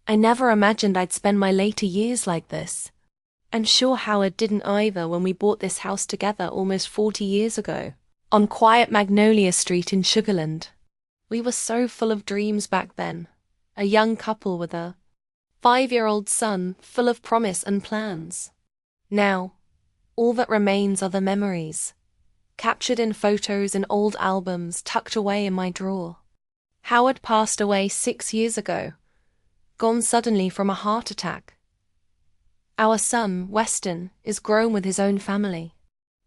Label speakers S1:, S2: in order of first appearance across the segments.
S1: I never imagined I'd spend my later years like this. I'm sure Howard didn't either when we bought this house together almost 40 years ago, on quiet Magnolia Street in Sugarland. We were so full of dreams back then, a young couple with a 5-year-old son full of promise and plans. Now, all that remains are the memories, captured in photos and old albums tucked away in my drawer. Howard passed away 6 years ago, gone suddenly from a heart attack. Our son, Weston, is grown with his own family.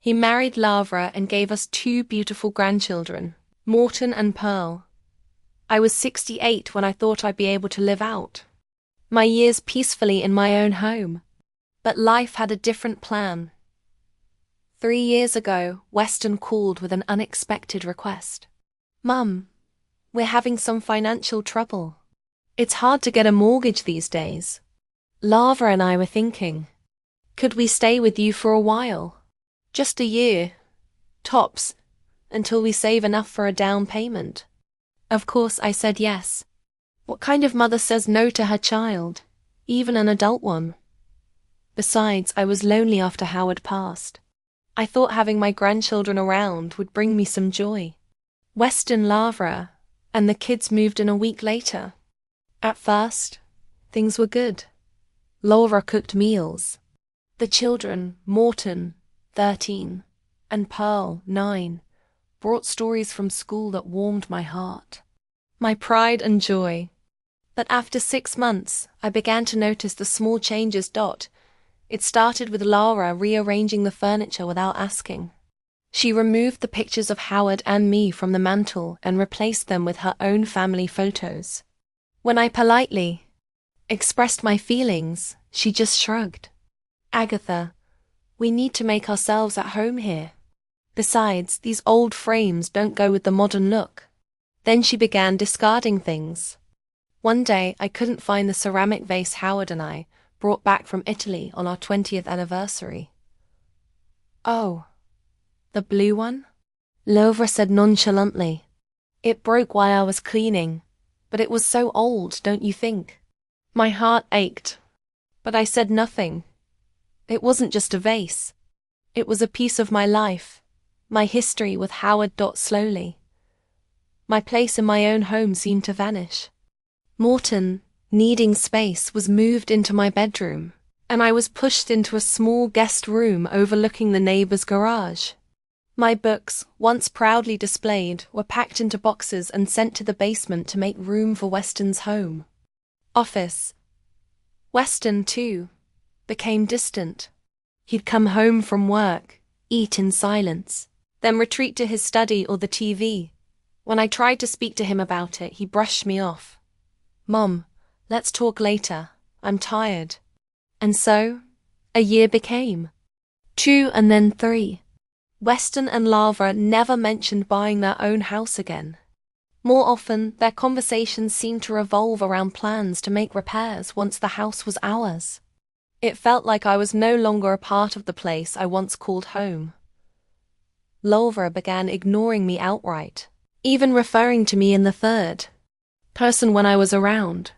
S1: He married Lavra and gave us 2 beautiful grandchildren, Morton and Pearl. I was 68 when I thought I'd be able to live out my years peacefully in my own home. But life had a different plan. 3 years ago, Weston called with an unexpected request. "Mum, we're having some financial trouble. It's hard to get a mortgage these days. Lavra and I were thinking, could we stay with you for a while? Just a year, tops, until we save enough for a down payment." Of course, I said yes. What kind of mother says no to her child, even an adult one? Besides, I was lonely after Howard passed. I thought having my grandchildren around would bring me some joy. Weston, Lavra, and the kids moved in a week later. At first, things were good. Laura cooked meals. The children, Morton, 13, and Pearl, 9, brought stories from school that warmed my heart, my pride and joy. But after 6 months, I began to notice the small changes. It started with Laura rearranging the furniture without asking. She removed the pictures of Howard and me from the mantel and replaced them with her own family photos. When I politely expressed my feelings, she just shrugged. "Agatha, we need to make ourselves at home here. Besides, these old frames don't go with the modern look." Then she began discarding things. One day, I couldn't find the ceramic vase Howard and I brought back from Italy on our 20th anniversary. "Oh, the blue one?" Lavra said nonchalantly. "It broke while I was cleaning, but it was so old, don't you think?" My heart ached, but I said nothing. It wasn't just a vase. It was a piece of my life, my history with Howard. Slowly, my place in my own home seemed to vanish. Morton, needing space, was moved into my bedroom, and I was pushed into a small guest room overlooking the neighbor's garage. My books, once proudly displayed, were packed into boxes and sent to the basement to make room for Weston's home. Office. Weston, too, became distant. He'd come home from work, eat in silence, then retreat to his study or the TV. When I tried to speak to him about it, he brushed me off. "Mom, let's talk later. I'm tired." And so, a year became 2 and then 3. Weston and Lavra never mentioned buying their own house again. More often, their conversations seemed to revolve around plans to make repairs once the house was ours. It felt like I was no longer a part of the place I once called home. Lavra began ignoring me outright, even referring to me in the third person when I was around.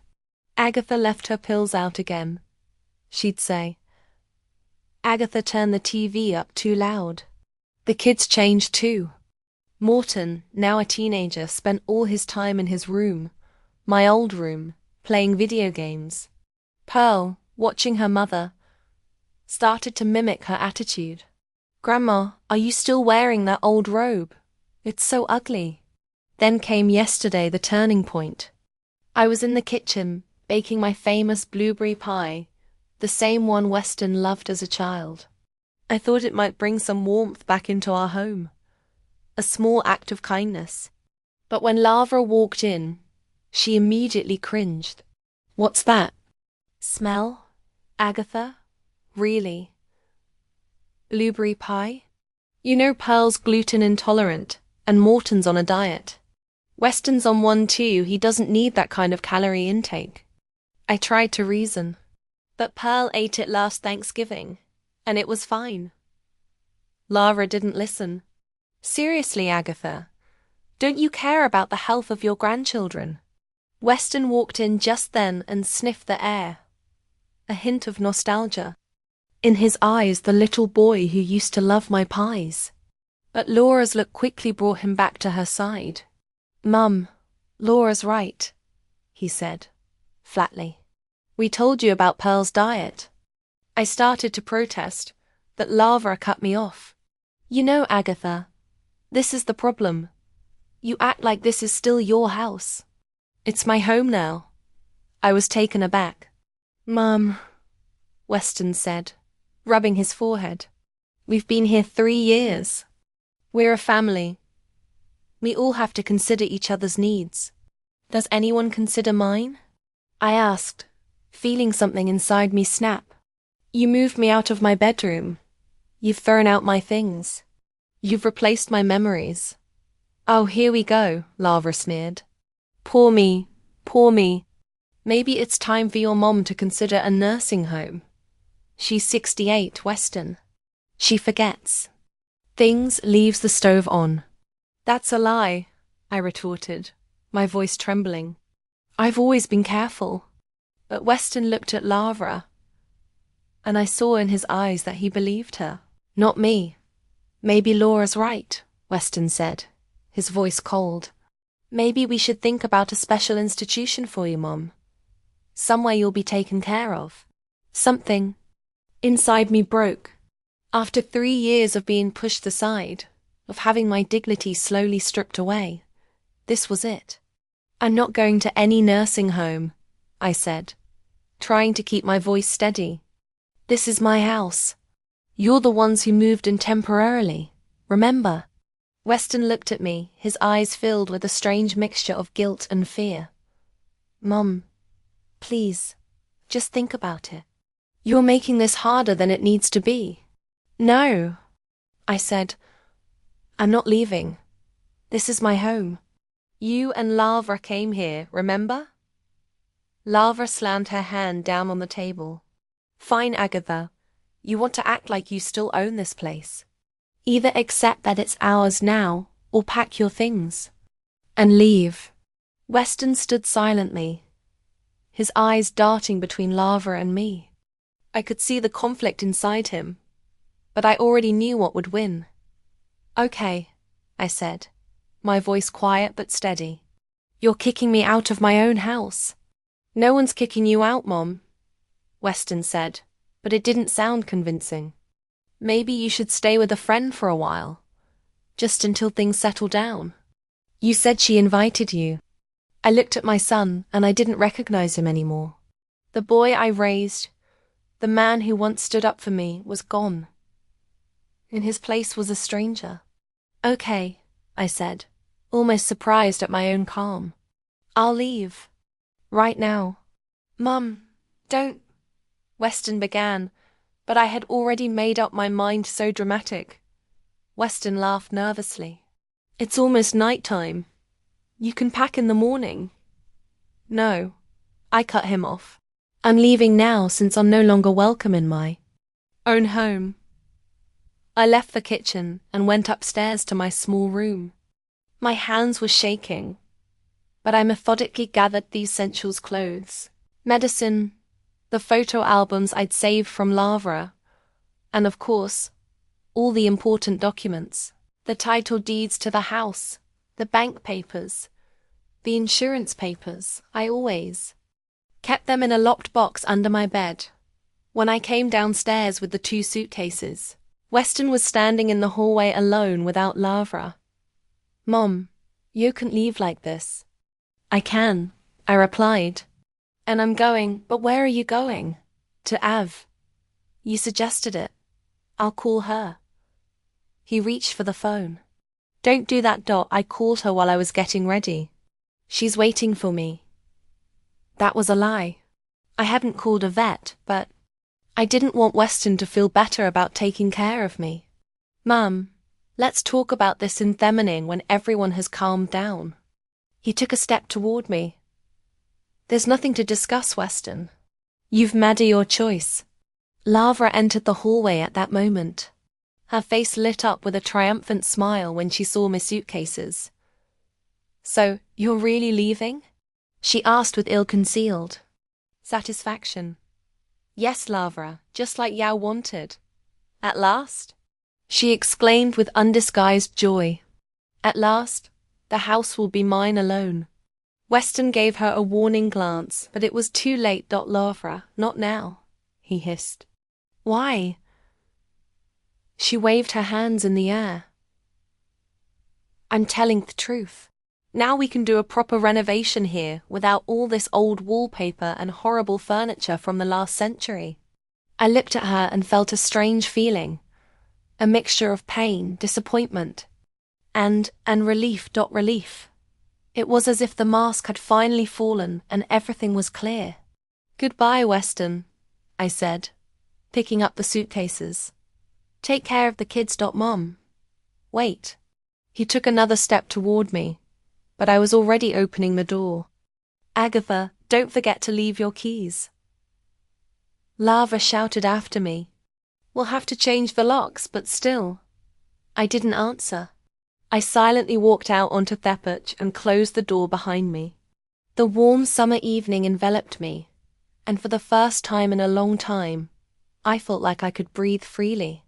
S1: "Agatha left her pills out again," she'd say. "Agatha turned the TV up too loud." The kids changed too. Morton, now a teenager, spent all his time in his room, my old room, playing video games. Pearl, watching her mother, started to mimic her attitude. "Grandma, are you still wearing that old robe? It's so ugly." Then came yesterday, the turning point. I was in the kitchen, baking my famous blueberry pie, the same one Weston loved as a child. I thought it might bring some warmth back into our home. A small act of kindness. But when Lavra walked in, she immediately cringed. "What's that?" "Smell, Agatha? Really? Blueberry pie? You know Pearl's gluten intolerant, and Morton's on a diet. Weston's on one too, he doesn't need that kind of calorie intake." I tried to reason. But Pearl ate it last Thanksgiving, and it was fine. Lavra didn't listen. "Seriously, Agatha, don't you care about the health of your grandchildren? Weston walked in just then and sniffed the air. A hint of nostalgia. In his eyes, the little boy who used to love my pies. But Laura's look quickly brought him back to her side. "Mum, Laura's right," he said, flatly. "We told you about Pearl's diet." I started to protest, but Lara cut me off. "You know, Agatha, this is the problem. You act like this is still your house. It's my home now." I was taken aback. "Mum," Weston said, rubbing his forehead. "We've been here 3 years. We're a family. We all have to consider each other's needs. Does anyone consider mine?" I asked, feeling something inside me snap. "You moved me out of my bedroom. You've thrown out my things. You've replaced my memories." "Oh, here we go," Lara sneered. Poor me, poor me. Maybe it's time for your mom to consider a nursing home." She's 68, Weston. She forgets. Things leaves the stove on. "That's a lie," I retorted, my voice trembling. "I've always been careful." But Weston looked at Lara, and I saw in his eyes that he believed her, not me. "Maybe Laura's right," Weston said, his voice cold. "Maybe we should think about a special institution for you, Mom. Somewhere you'll be taken care of." Something inside me broke. After 3 years of being pushed aside, of having my dignity slowly stripped away, this was it. "I'm not going to any nursing home," I said, trying to keep my voice steady. "This is my house. You're the ones who moved in temporarily, remember?" Weston looked at me, his eyes filled with a strange mixture of guilt and fear. "Mom, please, just think about it. You're making this harder than it needs to be." "No," I said. "I'm not leaving. This is my home. You and Lara came here, remember?" Lara slammed her hand down on the table. "Fine, Agatha. You want to act like you still own this place. Either accept that it's ours now, or pack your things and leave." Weston stood silently, his eyes darting between Lara and me. I could see the conflict inside him, but I already knew what would win. "Okay," I said, my voice quiet but steady. "You're kicking me out of my own house." "No one's kicking you out, Mom," Weston said, but it didn't sound convincing. "Maybe you should stay with a friend for a while, just until things settle down." "You said she invited you." I looked at my son, and I didn't recognize him anymore. The boy I raised, the man who once stood up for me, was gone. In his place was a stranger. "Okay," I said, almost surprised at my own calm. "I'll leave. Right now." "Mum, don't," Weston began, but I had already made up my mind so dramatic. Weston laughed nervously. "It's almost night time. You can pack in the morning." "No," I cut him off. "I'm leaving now since I'm no longer welcome in my own home." I left the kitchen and went upstairs to my small room. My hands were shaking, but I methodically gathered the essentials: clothes, medicine, the photo albums I'd saved from Lara, and of course, all the important documents, the title deeds to the house, the bank papers, the insurance papers. I always kept them in a locked box under my bed. When I came downstairs with the 2 suitcases, Weston was standing in the hallway alone without Lara. "Mom, you can't leave like this." "I can," I replied. "And I'm going." "But where are you going?" "To Av. You suggested it. I'll call her." He reached for the phone. "Don't do that, Dot. I called her while I was getting ready. She's waiting for me." That was a lie. I hadn't called a vet, but I didn't want Weston to feel better about taking care of me. "Mum, let's talk about this in feminine when everyone has calmed down." He took a step toward me. "There's nothing to discuss, Weston. You've made your choice." Lara entered the hallway at that moment. Her face lit up with a triumphant smile when she saw my suitcases. "So, you're really leaving?" She asked with ill-concealed satisfaction. Yes, Lavra, just like Yao wanted. At last? She exclaimed with undisguised joy. At last, the house will be mine alone. Weston gave her a warning glance, but it was too late. Lavra, not now, he hissed. Why? She waved her hands in the air. I'm telling the truth. Now we can do a proper renovation here without all this old wallpaper and horrible furniture from the last century. I looked at her and felt a strange feeling, a mixture of pain, disappointment, and relief. Relief. It was as if the mask had finally fallen and everything was clear. Goodbye, Weston, I said, picking up the suitcases. Take care of the kids. Mom. Wait. He took another step toward me, but I was already opening the door. Agatha, don't forget to leave your keys. Lavra shouted after me. We'll have to change the locks, but still. I didn't answer. I silently walked out onto Theppuch and closed the door behind me. The warm summer evening enveloped me, and for the first time in a long time, I felt like I could breathe freely.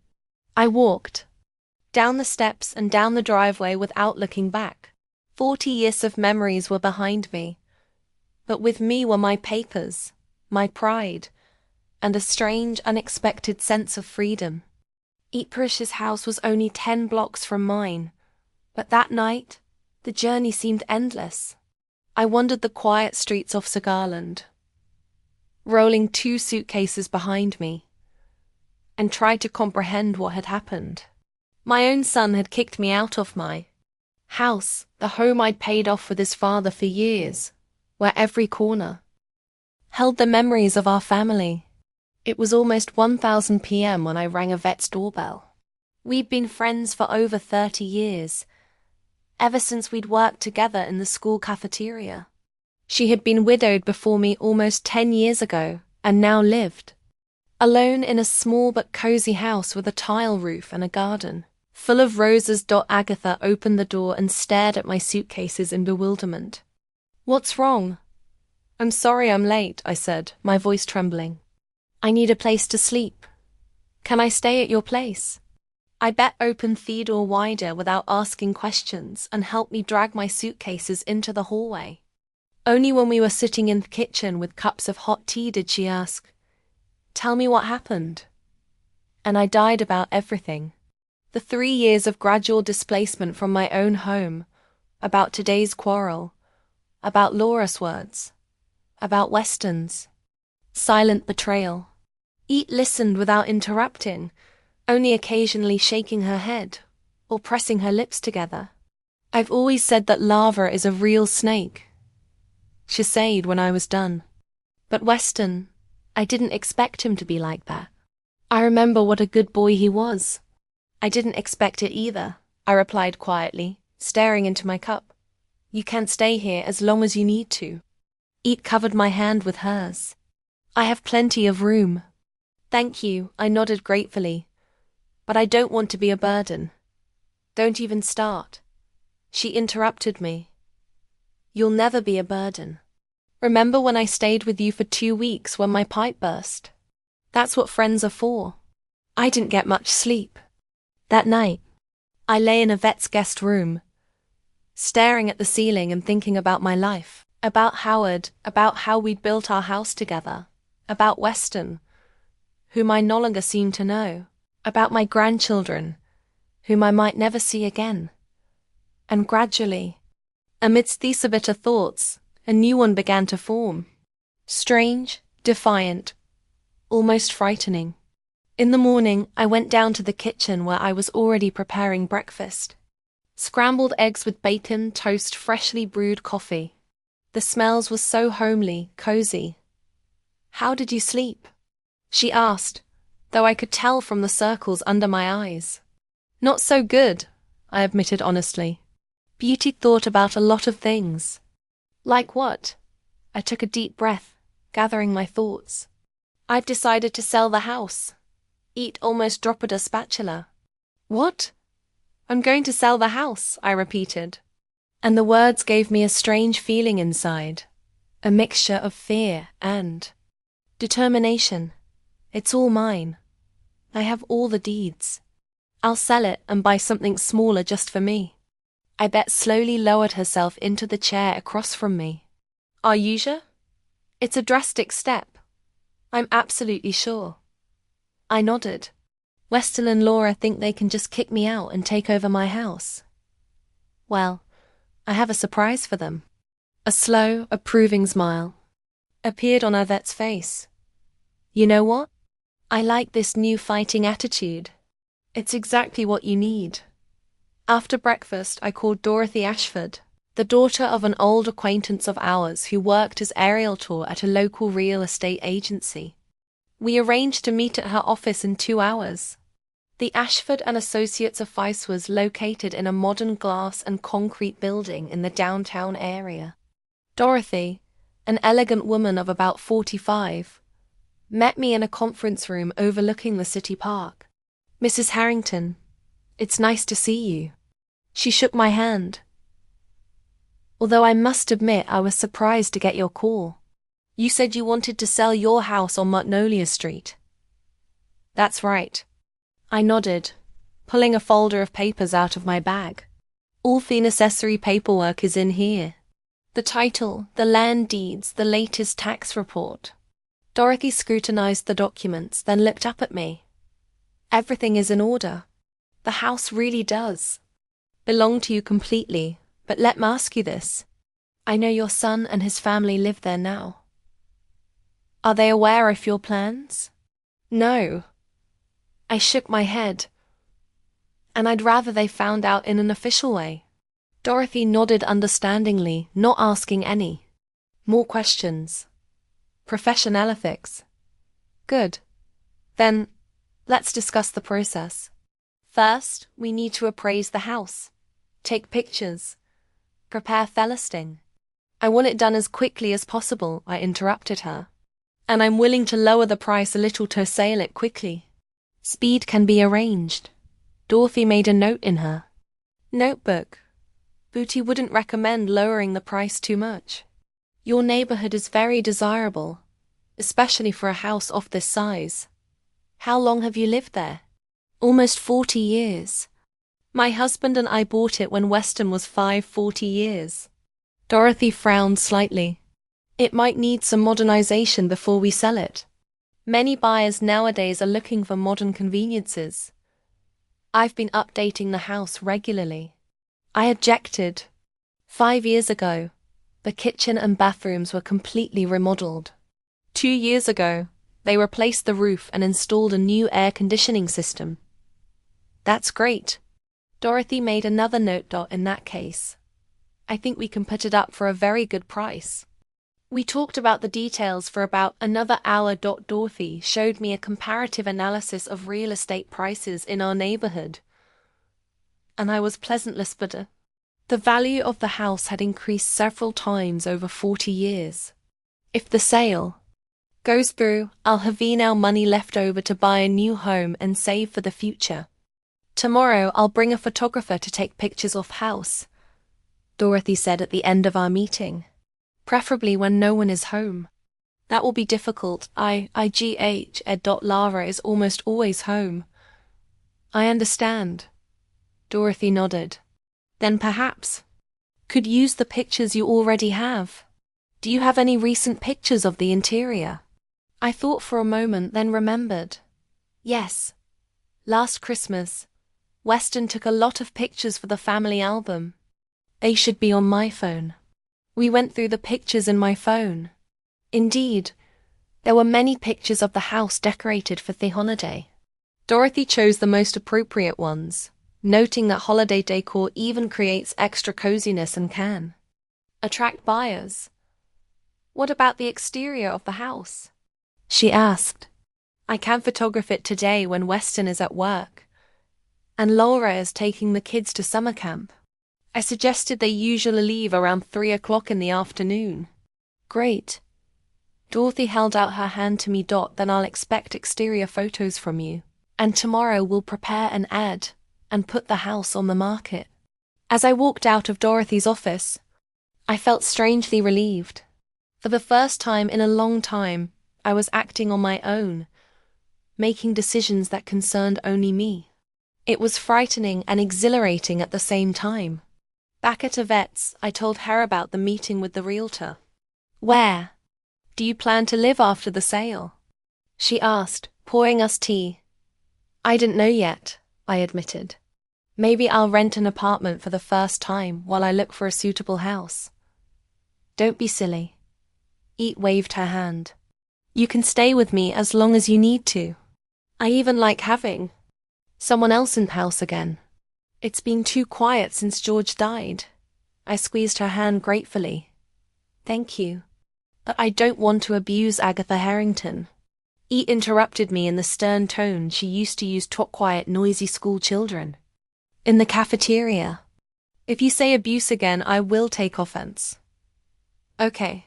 S1: I walked down the steps and down the driveway without looking back. 40 years of memories were behind me, but with me were my papers, my pride, and a strange, unexpected sense of freedom. Eatprish's house was only 10 blocks from mine, but that night, the journey seemed endless. I wandered the quiet streets of Sagaland, rolling 2 suitcases behind me, and tried to comprehend what had happened. My own son had kicked me out of my house, the home I'd paid off with his father for years, where every corner held the memories of our family. It was almost 1000 p.m. when I rang Yvette's doorbell. We'd been friends for over 30 years, ever since we'd worked together in the school cafeteria. She had been widowed before me almost 10 years ago, and now lived alone in a small but cozy house with a tile roof and a garden full of roses. Agatha opened the door and stared at my suitcases in bewilderment. What's wrong? I'm sorry I'm late, I said, my voice trembling. I need a place to sleep. Can I stay at your place? Yvette opened the door wider without asking questions and helped me drag my suitcases into the hallway. Only when we were sitting in the kitchen with cups of hot tea did she ask, "Tell me what happened." And I died about everything. The 3 years of gradual displacement from my own home, about today's quarrel, about Laura's words, about Weston's silent betrayal. Eat listened without interrupting, only occasionally shaking her head or pressing her lips together. I've always said that Lavra is a real snake, she said when I was done. But Weston, I didn't expect him to be like that. I remember what a good boy he was. I didn't expect it either, I replied quietly, staring into my cup. You can stay here as long as you need to. Eat covered my hand with hers. I have plenty of room. Thank you, I nodded gratefully. But I don't want to be a burden. Don't even start. She interrupted me. You'll never be a burden. Remember when I stayed with you for 2 weeks when my pipe burst? That's what friends are for. I didn't get much sleep. That night, I lay in Yvette's guest room, staring at the ceiling and thinking about my life, about Howard, about how we'd built our house together, about Weston, whom I no longer seemed to know, about my grandchildren, whom I might never see again. And gradually, amidst these bitter thoughts, a new one began to form. Strange, defiant, almost frightening. In the morning, I went down to the kitchen where I was already preparing breakfast. Scrambled eggs with bacon, toast, freshly brewed coffee. The smells were so homely, cozy. How did you sleep? She asked, though I could tell from the circles under my eyes. Not so good, I admitted honestly. Beauty thought about a lot of things. Like what? I took a deep breath, gathering my thoughts. I've decided to sell the house. Eat almost dropped a spatula. What? I'm going to sell the house, I repeated. And the words gave me a strange feeling inside. A mixture of fear and determination. It's all mine. I have all the deeds. I'll sell it and buy something smaller just for me. I bet slowly lowered herself into the chair across from me. Are you sure? It's a drastic step. I'm absolutely sure. I nodded. Weston and Laura think they can just kick me out and take over my house. Well, I have a surprise for them. A slow, approving smile appeared on Yvette's face. You know what? I like this new fighting attitude. It's exactly what you need. After breakfast, I called Dorothy Ashford, the daughter of an old acquaintance of ours who worked as aerial tour at a local real estate agency. We arranged to meet at her office in 2 hours. The Ashford and Associates office was located in a modern glass and concrete building in the downtown area. Dorothy, an elegant woman of about 45, met me in a conference room overlooking the city park. Mrs. Harrington, it's nice to see you. She shook my hand. Although I must admit I was surprised to get your call. You said you wanted to sell your house on Magnolia Street. That's right. I nodded, pulling a folder of papers out of my bag. All the necessary paperwork is in here. The title, the land deeds, the latest tax report. Dorothy scrutinized the documents, then looked up at me. Everything is in order. The house really does belong to you completely, but let me ask you this. I know your son and his family live there now. Are they aware of your plans? No. I shook my head, and I'd rather they found out in an official way. Dorothy nodded understandingly, not asking any more questions. Professional ethics. Good. Then, let's discuss the process. First, we need to appraise the house, take pictures, prepare the listing. I want it done as quickly as possible, I interrupted her. And I'm willing to lower the price a little to sell it quickly. Speed can be arranged. Dorothy made a note in her notebook. Booty wouldn't recommend lowering the price too much. Your neighborhood is very desirable, especially for a house of this size. How long have you lived there? Almost 40 years. My husband and I bought it when Weston was 40 years. Dorothy frowned slightly. It might need some modernization before we sell it. Many buyers nowadays are looking for modern conveniences. I've been updating the house regularly. I objected. 5 years ago, the kitchen and bathrooms were completely remodeled. 2 years ago, they replaced the roof and installed a new air conditioning system. That's great. Dorothy made another note. In that case, I think we can put it up for a very good price. We talked about the details for about another hour. Dorothy showed me a comparative analysis of real estate prices in our neighborhood, and I was pleasantly surprised. The value of the house had increased several times over 40 years. If the sale goes through, I'll have enough money left over to buy a new home and save for the future. Tomorrow I'll bring a photographer to take pictures of house, Dorothy said at the end of our meeting. Preferably when no one is home. That will be difficult. Lara is almost always home. I understand. Dorothy nodded. Then perhaps could use the pictures you already have. Do you have any recent pictures of the interior? I thought for a moment, then remembered. Yes. Last Christmas, Weston took a lot of pictures for the family album. They should be on my phone. We went through the pictures in my phone. Indeed, there were many pictures of the house decorated for the holiday. Dorothy chose the most appropriate ones, noting that holiday decor even creates extra coziness and can attract buyers. What about the exterior of the house? She asked. I can photograph it today when Weston is at work, and Laura is taking the kids to summer camp. I suggested they usually leave around 3 o'clock in the afternoon. Great. Dorothy held out her hand to me. Then I'll expect exterior photos from you, and tomorrow we'll prepare an ad and put the house on the market. As I walked out of Dorothy's office, I felt strangely relieved. For the first time in a long time, I was acting on my own, making decisions that concerned only me. It was frightening and exhilarating at the same time. Back at Yvette's, I told her about the meeting with the realtor. "Where do you plan to live after the sale?" she asked, pouring us tea. "I didn't know yet," I admitted. "Maybe I'll rent an apartment for the first time while I look for a suitable house." "Don't be silly." Yvette waved her hand. "You can stay with me as long as you need to. I even like having someone else in the house again. It's been too quiet since George died." I squeezed her hand gratefully. "Thank you. But I don't want to abuse Agatha Harrington." Yvette interrupted me in the stern tone she used to use to quiet noisy school children. "In the cafeteria. If you say abuse again, I will take offense." Okay.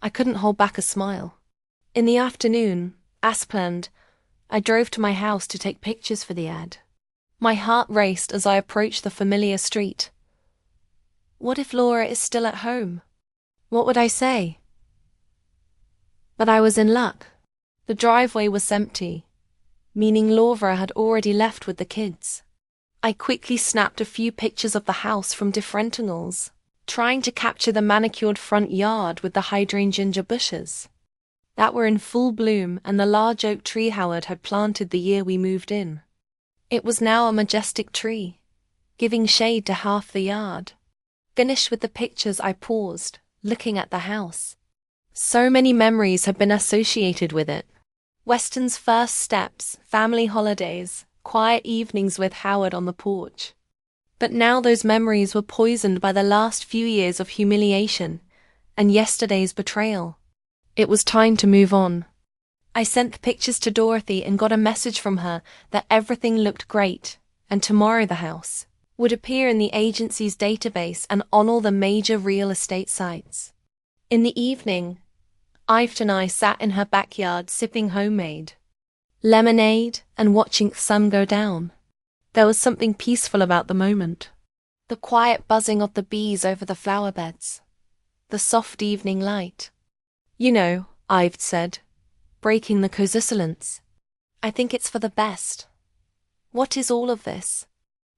S1: I couldn't hold back a smile. In the afternoon, as planned, I drove to my house to take pictures for the ad. My heart raced as I approached the familiar street. What if Laura is still at home? What would I say? But I was in luck. The driveway was empty, meaning Laura had already left with the kids. I quickly snapped a few pictures of the house from different angles, trying to capture the manicured front yard with the hydrangea bushes that were in full bloom and the large oak tree Howard had planted the year we moved in. It was now a majestic tree, giving shade to half the yard. Finished with the pictures, I paused, looking at the house. So many memories had been associated with it. Weston's first steps, family holidays, quiet evenings with Howard on the porch. But now those memories were poisoned by the last few years of humiliation and yesterday's betrayal. It was time to move on. I sent the pictures to Dorothy and got a message from her that everything looked great, and tomorrow the house would appear in the agency's database and on all the major real estate sites. In the evening, Yvette and I sat in her backyard sipping homemade lemonade and watching the sun go down. There was something peaceful about the moment. The quiet buzzing of the bees over the flower beds. The soft evening light. "You know," Yvette said, breaking the cozy-silence, "I think it's for the best." "What is all of this?"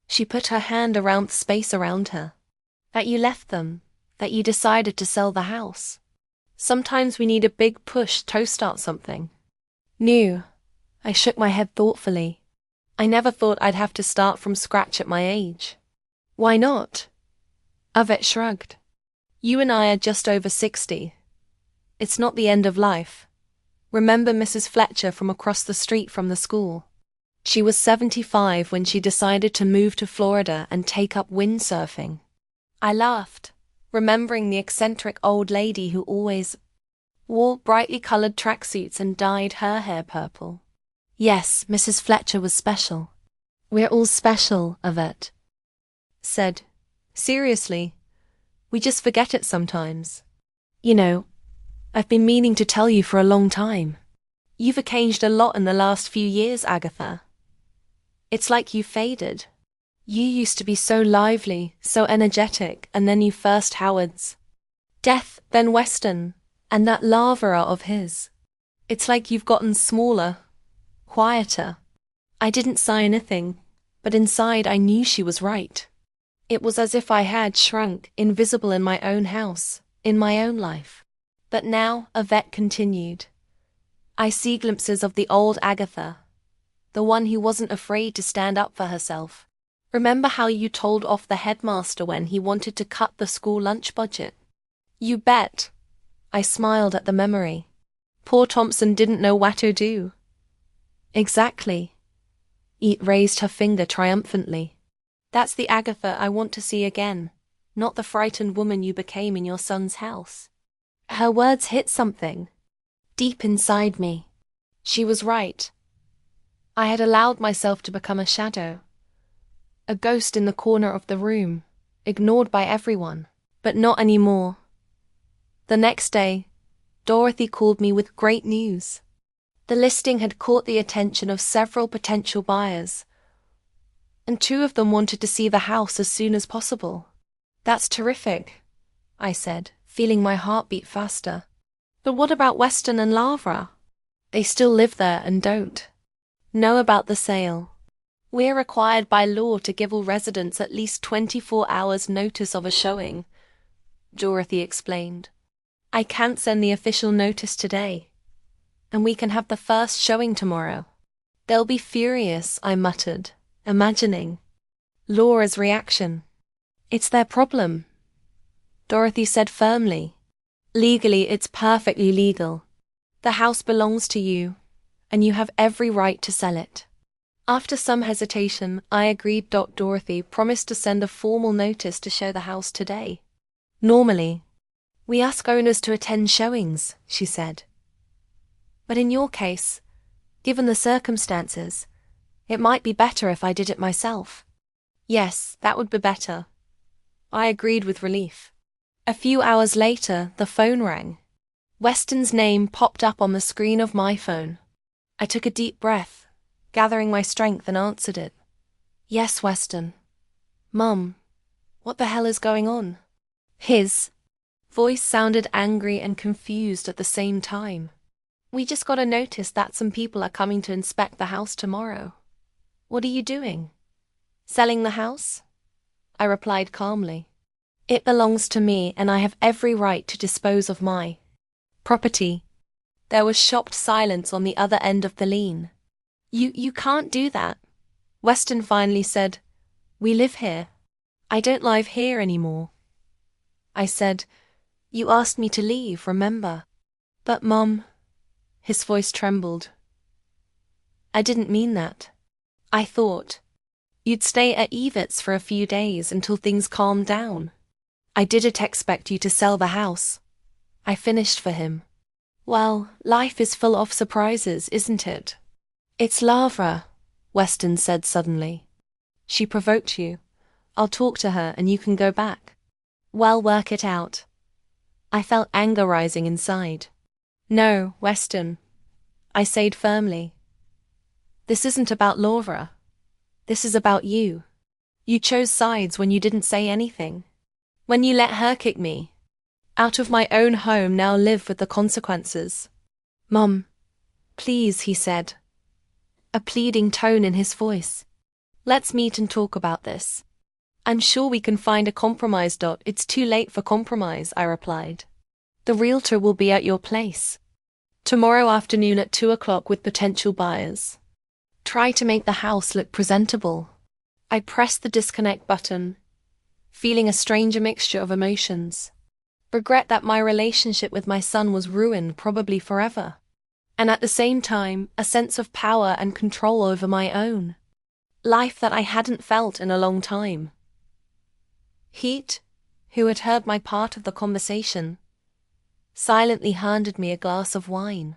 S1: She put her hand around the space around her. "That you left them, that you decided to sell the house. Sometimes we need a big push to start something new." I shook my head thoughtfully. I never thought I'd have to start from scratch at my age. "Why not?" Yvette shrugged. "You and I are just over 60. It's not the end of life. Remember Mrs. Fletcher from across the street from the school? She was 75 when she decided to move to Florida and take up windsurfing." I laughed, remembering the eccentric old lady who always wore brightly colored tracksuits and dyed her hair purple. Yes, Mrs. Fletcher was special. "We're all special," Yvette said. "Seriously, we just forget it sometimes. You know, I've been meaning to tell you for a long time. You've changed a lot in the last few years, Agatha. It's like you faded. You used to be so lively, so energetic, and then you first Howard's death, then Weston, and that Lavera of his. It's like you've gotten smaller, quieter." I didn't say anything, but inside I knew she was right. It was as if I had shrunk, invisible in my own house, in my own life. But now, Yvette continued, I see glimpses of the old Agatha, the one who wasn't afraid to stand up for herself. Remember how you told off the headmaster when he wanted to cut the school lunch budget? You bet. I smiled at the memory. Poor Thompson didn't know what to do. Exactly. Yvette raised her finger triumphantly. That's the Agatha I want to see again, not the frightened woman you became in your son's house. Her words hit something deep inside me. She was right. I had allowed myself to become a shadow, a ghost in the corner of the room, ignored by everyone, but not anymore. The next day, Dorothy called me with great news. The listing had caught the attention of several potential buyers, and 2 of them wanted to see the house as soon as possible. That's terrific, I said, feeling my heart beat faster. But what about Weston and Lara? They still live there and don't know about the sale. We're required by law to give all residents at least 24 hours notice of a showing, Dorothy explained. I can't send the official notice today, and we can have the first showing tomorrow. They'll be furious, I muttered, imagining Laura's reaction. It's their problem, Dorothy said firmly. Legally, it's perfectly legal. The house belongs to you, and you have every right to sell it. After some hesitation, I agreed. Dorothy promised to send a formal notice to show the house today. Normally, we ask owners to attend showings, she said. But in your case, given the circumstances, it might be better if I did it myself. Yes, that would be better. I agreed with relief. A few hours later, the phone rang. Weston's name popped up on the screen of my phone. I took a deep breath, gathering my strength, and answered it. Yes, Weston. Mum, what the hell is going on? His voice sounded angry and confused at the same time. We just got a notice that some people are coming to inspect the house tomorrow. What are you doing? Selling the house? I replied calmly. It belongs to me, and I have every right to dispose of my property. There was shocked silence on the other end of the line. You can't do that, Weston finally said. We live here. I don't live here anymore. I said, you asked me to leave, remember? But Mum, his voice trembled. I didn't mean that. I thought you'd stay at Evet's for a few days until things calmed down. I didn't expect you to sell the house. I finished for him. Well, life is full of surprises, isn't it? It's Lara, Weston said suddenly. She provoked you. I'll talk to her and you can go back. Well, work it out. I felt anger rising inside. No, Weston, I said firmly. This isn't about Lara. This is about you. You chose sides when you didn't say anything. When you let her kick me out of my own home, now live with the consequences. Mum, please, he said, a pleading tone in his voice. Let's meet and talk about this. I'm sure we can find a compromise. It's too late for compromise, I replied. The realtor will be at your place tomorrow afternoon at 2 o'clock with potential buyers. Try to make the house look presentable. I pressed the disconnect button, feeling a strange mixture of emotions. Regret that my relationship with my son was ruined, probably forever. And at the same time, a sense of power and control over my own life that I hadn't felt in a long time. Heat, who had heard my part of the conversation, silently handed me a glass of wine.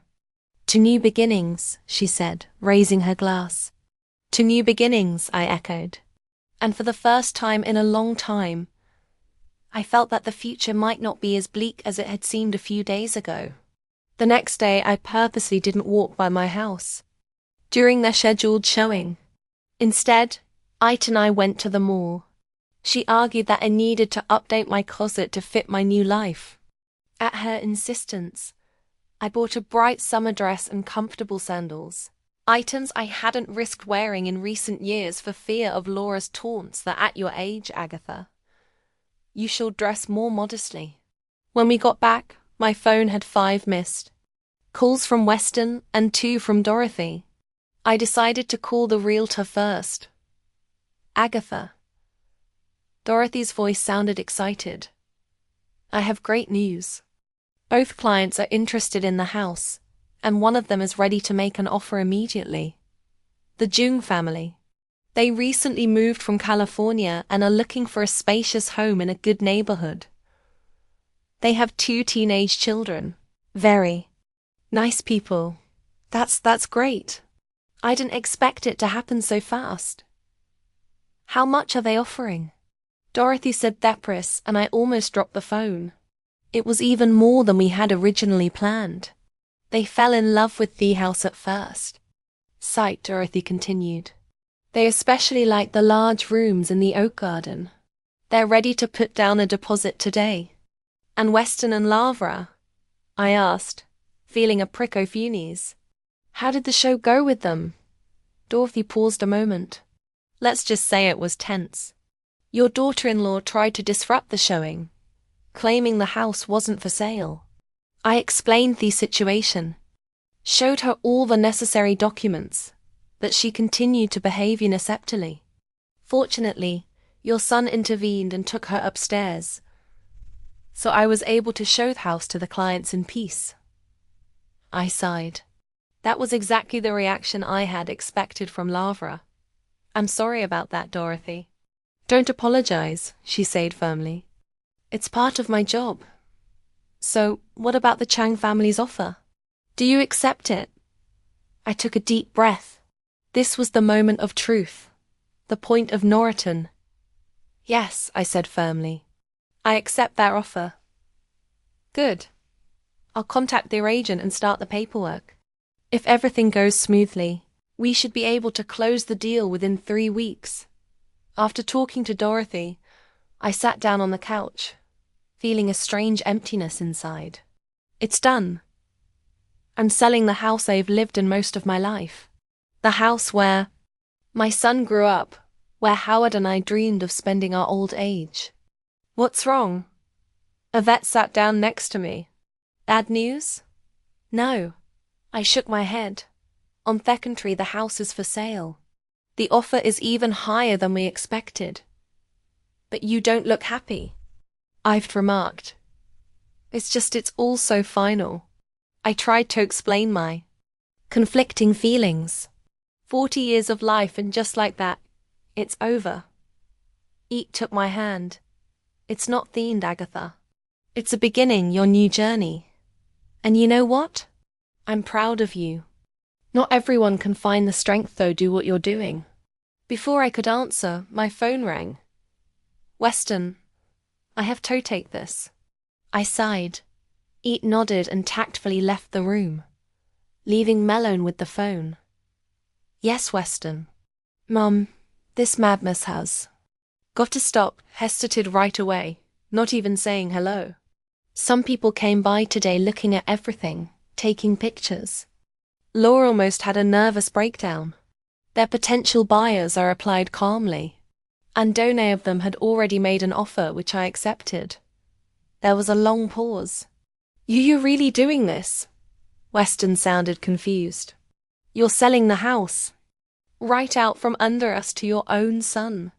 S1: To new beginnings, she said, raising her glass. To new beginnings, I echoed. And for the first time in a long time, I felt that the future might not be as bleak as it had seemed a few days ago. The next day, I purposely didn't walk by my house during their scheduled showing. Instead, Ite and I went to the mall. She argued that I needed to update my closet to fit my new life. At her insistence, I bought a bright summer dress and comfortable sandals, items I hadn't risked wearing in recent years for fear of Laura's taunts that at your age, Agatha, you shall dress more modestly. When we got back, my phone had 5 missed calls from Weston and 2 from Dorothy. I decided to call the realtor first. Agatha. Dorothy's voice sounded excited. I have great news. Both clients are interested in the house, and one of them is ready to make an offer immediately. The Jung family. They recently moved from California and are looking for a spacious home in a good neighborhood. They have 2 teenage children. Very nice people. That's great. I didn't expect it to happen so fast. How much are they offering? Dorothy said depressed, and I almost dropped the phone. It was even more than we had originally planned. They fell in love with the house at first sight, Dorothy continued. They especially like the large rooms in the oak garden. They're ready to put down a deposit today. And Weston and Lavra? I asked, feeling a prick o' funnies. How did the show go with them? Dorothy paused a moment. Let's just say it was tense. Your daughter-in-law tried to disrupt the showing, claiming the house wasn't for sale. I explained the situation, showed her all the necessary documents, but she continued to behave unacceptably. Fortunately, your son intervened and took her upstairs, so I was able to show the house to the clients in peace. I sighed. That was exactly the reaction I had expected from Lavra. I'm sorry about that, Dorothy. Don't apologize, she said firmly. It's part of my job. So, what about the Chang family's offer? Do you accept it? I took a deep breath. This was the moment of truth, the point of no return. Yes, I said firmly. I accept their offer. Good. I'll contact their agent and start the paperwork. If everything goes smoothly, we should be able to close the deal within 3 weeks. After talking to Dorothy, I sat down on the couch, feeling a strange emptiness inside. It's done. I'm selling the house I've lived in most of my life. The house where my son grew up, where Howard and I dreamed of spending our old age. What's wrong? Yvette sat down next to me. Bad news? No. I shook my head. On secondary, the house is for sale. The offer is even higher than we expected. But you don't look happy, I've remarked. It's all so final. I tried to explain my conflicting feelings. 40 years of life, and just like that, it's over. Eat took my hand. It's not the end, Agatha. It's a beginning, your new journey. And you know what? I'm proud of you. Not everyone can find the strength, though, do what you're doing. Before I could answer, my phone rang. Weston, I have to take this. I sighed. Eat nodded and tactfully left the room, leaving Melone with the phone. Yes, Weston. Mum, this madness has got to stop. Hesitated right away, not even saying hello. Some people came by today looking at everything, taking pictures. Laura almost had a nervous breakdown. They're potential buyers, I replied calmly. And Done of them had already made an offer, which I accepted. There was a long pause. You're really doing this? Weston sounded confused. You're selling the house, right out from under us, to your own son.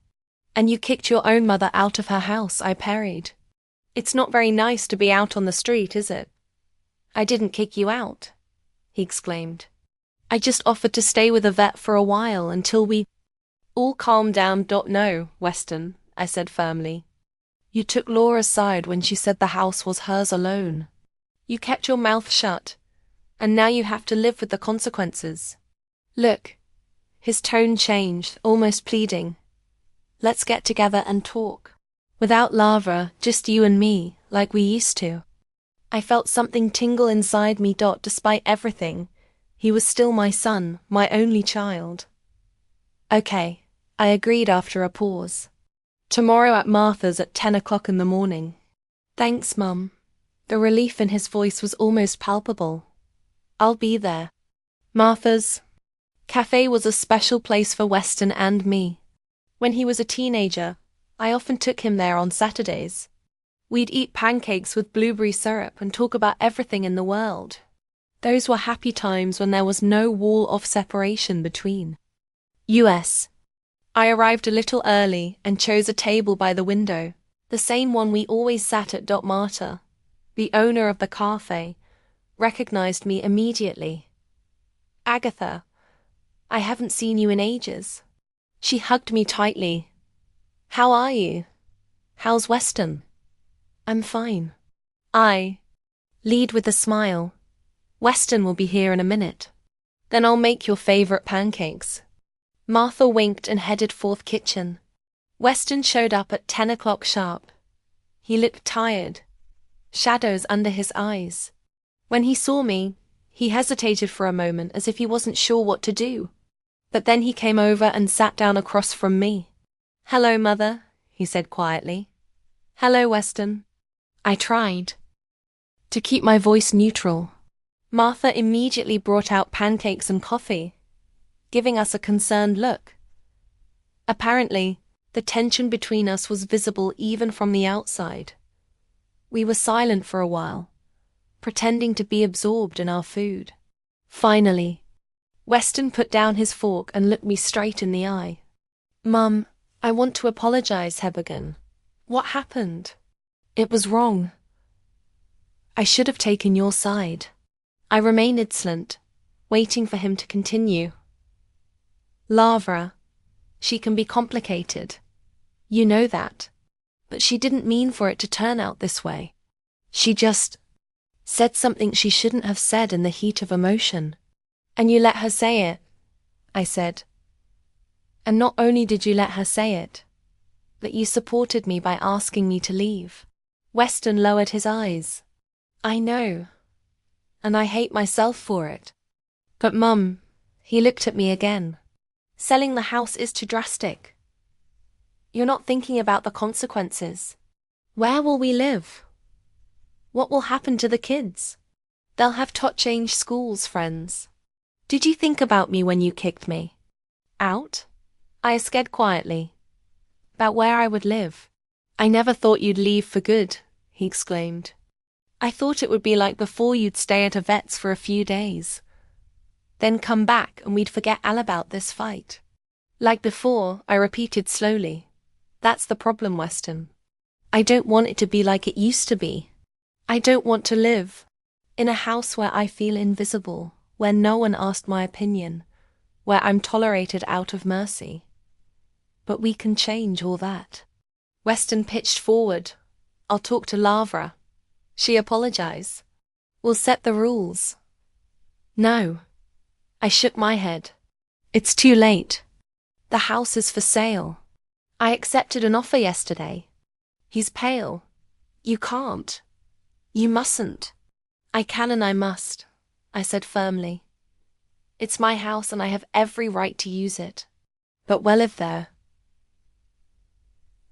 S1: And you kicked your own mother out of her house, I parried. It's not very nice to be out on the street, is it? I didn't kick you out, he exclaimed. I just offered to stay with Yvette for a while until we all calmed down. No, Weston, I said firmly. You took Laura's side when she said the house was hers alone. You kept your mouth shut, and now you have to live with the consequences. Look, his tone changed, almost pleading. Let's get together and talk. Without Lavra, just you and me, like we used to. I felt something tingle inside me. Despite everything, he was still my son, my only child. Okay, I agreed after a pause. Tomorrow at Martha's at 10 o'clock in the morning. Thanks, Mum. The relief in his voice was almost palpable. I'll be there. Martha's cafe was a special place for Weston and me. When he was a teenager, I often took him there on Saturdays. We'd eat pancakes with blueberry syrup and talk about everything in the world. Those were happy times when there was no wall of separation between. US. I arrived a little early and chose a table by the window, the same one we always sat at. Marta, the owner of the cafe, recognized me immediately. Agatha, I haven't seen you in ages. She hugged me tightly. How are you? How's Weston? I'm fine. I lead with a smile. Weston will be here in a minute. Then I'll make your favorite pancakes. Martha winked and headed forth kitchen. Weston showed up at 10 o'clock sharp. He looked tired, shadows under his eyes. When he saw me, he hesitated for a moment as if he wasn't sure what to do. But then he came over and sat down across from me. Hello, Mother, he said quietly. Hello, Weston. I tried to keep my voice neutral. Martha immediately brought out pancakes and coffee, giving us a concerned look. Apparently, the tension between us was visible even from the outside. We were silent for a while, pretending to be absorbed in our food. Finally, Weston put down his fork and looked me straight in the eye. Mum, I want to apologize, Hebergan. What happened? It was wrong. I should have taken your side. I remained insolent, waiting for him to continue. Lavra, she can be complicated. You know that. But she didn't mean for it to turn out this way. She just said something she shouldn't have said in the heat of emotion. And you let her say it, I said. And not only did you let her say it, but you supported me by asking me to leave. Weston lowered his eyes. I know. And I hate myself for it. But Mum, he looked at me again. Selling the house is too drastic. You're not thinking about the consequences. Where will we live? What will happen to the kids? They'll have to change schools, friends. Did you think about me when you kicked me out? I said quietly. About where I would live. I never thought you'd leave for good, he exclaimed. I thought it would be like before, you'd stay at a vet's for a few days. Then come back and we'd forget all about this fight. Like before, I repeated slowly. That's the problem, Weston. I don't want it to be like it used to be. I don't want to live in a house where I feel invisible, where no one asked my opinion, where I'm tolerated out of mercy. But we can change all that. Weston pitched forward. I'll talk to Lavra. She apologized. We'll set the rules. No. I shook my head. It's too late. The house is for sale. I accepted an offer yesterday. He's pale. You can't. You mustn't. I can and I must, I said firmly. It's my house and I have every right to use it. But we'll live there.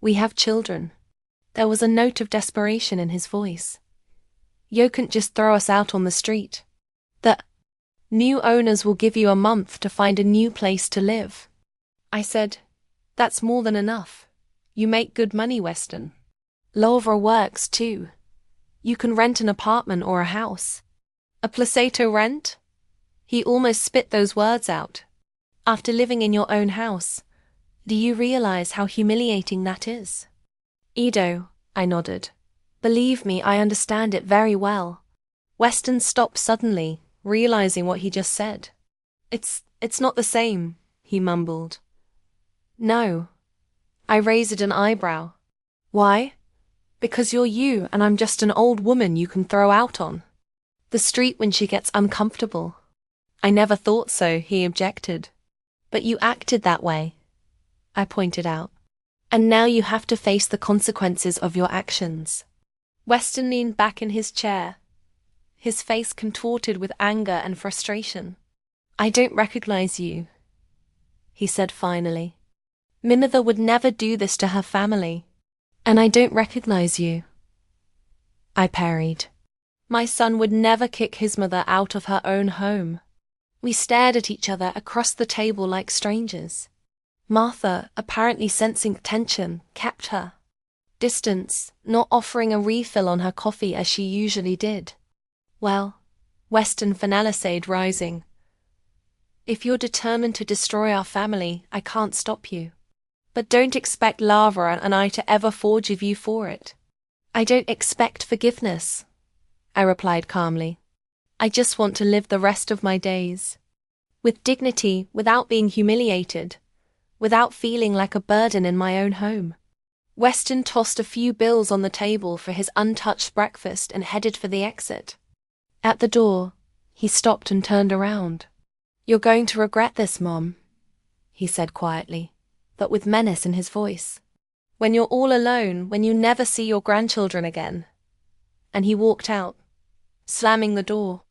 S1: We have children. There was a note of desperation in his voice. You can't just throw us out on the street. The new owners will give you a month to find a new place to live. I said, that's more than enough. You make good money, Weston. Lavra works too. You can rent an apartment or a house. A placeto rent? He almost spit those words out. After living in your own house, do you realize how humiliating that is? Ido, I nodded. Believe me, I understand it very well. Weston stopped suddenly, realizing what he just said. It's not the same, he mumbled. No. I raised an eyebrow. Why? Because you're you and I'm just an old woman you can throw out on the street when she gets uncomfortable. I never thought so, he objected. But you acted that way, I pointed out. And now you have to face the consequences of your actions. Weston leaned back in his chair, his face contorted with anger and frustration. I don't recognize you, he said finally. Minitha would never do this to her family. And I don't recognize you, I parried. My son would never kick his mother out of her own home. We stared at each other across the table like strangers. Martha, apparently sensing tension, kept her distance, not offering a refill on her coffee as she usually did. Well, Weston finalized, rising. If you're determined to destroy our family, I can't stop you. But don't expect Lavra and I to ever forgive you for it. I don't expect forgiveness, I replied calmly. I just want to live the rest of my days with dignity, without being humiliated, without feeling like a burden in my own home. Weston tossed a few bills on the table for his untouched breakfast and headed for the exit. At the door, he stopped and turned around. You're going to regret this, Mom, he said quietly, but with menace in his voice. When you're all alone, when you never see your grandchildren again. And he walked out, slamming the door.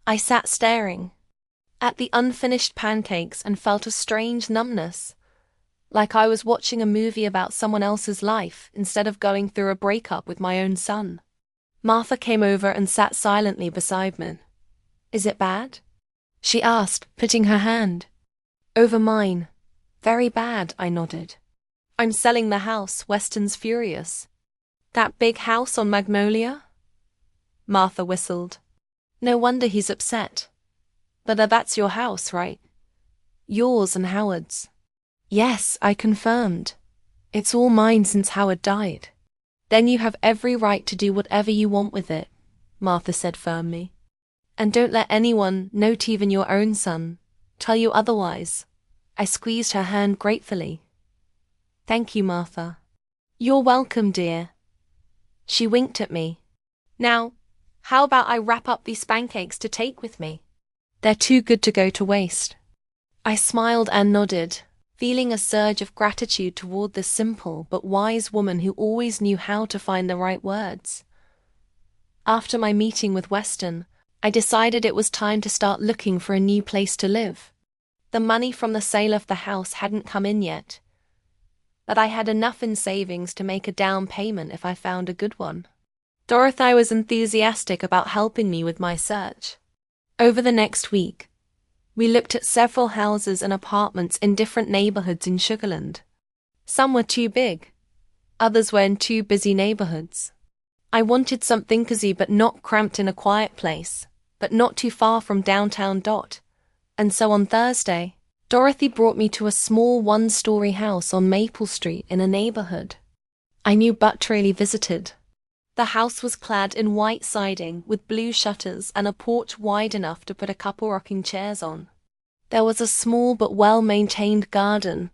S1: I sat staring at the unfinished pancakes and felt a strange numbness, like I was watching a movie about someone else's life instead of going through a breakup with my own son. Martha came over and sat silently beside me. "Is it bad?" she asked, putting her hand over mine. "Very bad," I nodded. "I'm selling the house. Weston's furious." "That big house on Magnolia?" Martha whistled. "No wonder he's upset. But that's your house, right? Yours and Howard's." "Yes," I confirmed. "It's all mine since Howard died." "Then you have every right to do whatever you want with it," Martha said firmly. "And don't let anyone, not even your own son, tell you otherwise." I squeezed her hand gratefully. "Thank you, Martha." "You're welcome, dear." She winked at me. "Now, how about I wrap up these pancakes to take with me? They're too good to go to waste." I smiled and nodded, feeling a surge of gratitude toward this simple but wise woman who always knew how to find the right words. After my meeting with Weston, I decided it was time to start looking for a new place to live. The money from the sale of the house hadn't come in yet, but I had enough in savings to make a down payment if I found a good one. Dorothy was enthusiastic about helping me with my search. Over the next week, we looked at several houses and apartments in different neighborhoods in Sugarland. Some were too big, others were in too busy neighborhoods. I wanted something cozy but not cramped in a quiet place, but not too far from downtown Dot. And so on Thursday, Dorothy brought me to a small one-story house on Maple Street in a neighborhood I knew but rarely visited. The house was clad in white siding with blue shutters and a porch wide enough to put a couple rocking chairs on. There was a small but well-maintained garden,